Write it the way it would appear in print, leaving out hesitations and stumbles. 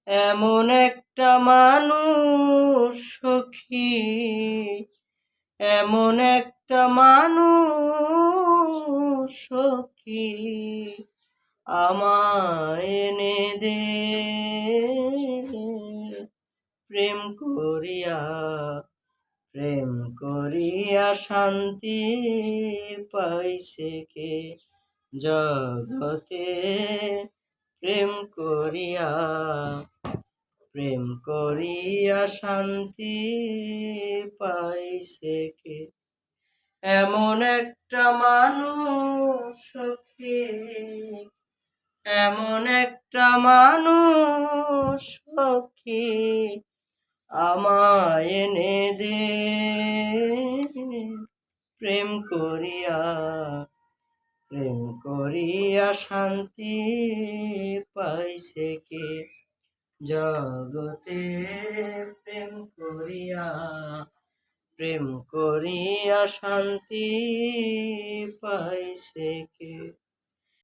এমন একটা মানুষ সখী, এমন একটা মানুষ সখী, আমায় এনে দে প্রেম করিয়া, প্রেম করিয়া শান্তি পাইছে কে জগতে, প্রেম করিয়া, প্রেম করিয়া শান্তি পাইছে কে। এমন একটা মানুষ সখী, এমন একটা মানুষ সখী, আমায় এনে দে প্রেম করিয়া, প্রেম করিয়া শান্তি পাইছে কে জগতে, প্রেম করিয়া, প্রেম করিয়া শান্তি পাইছে কে।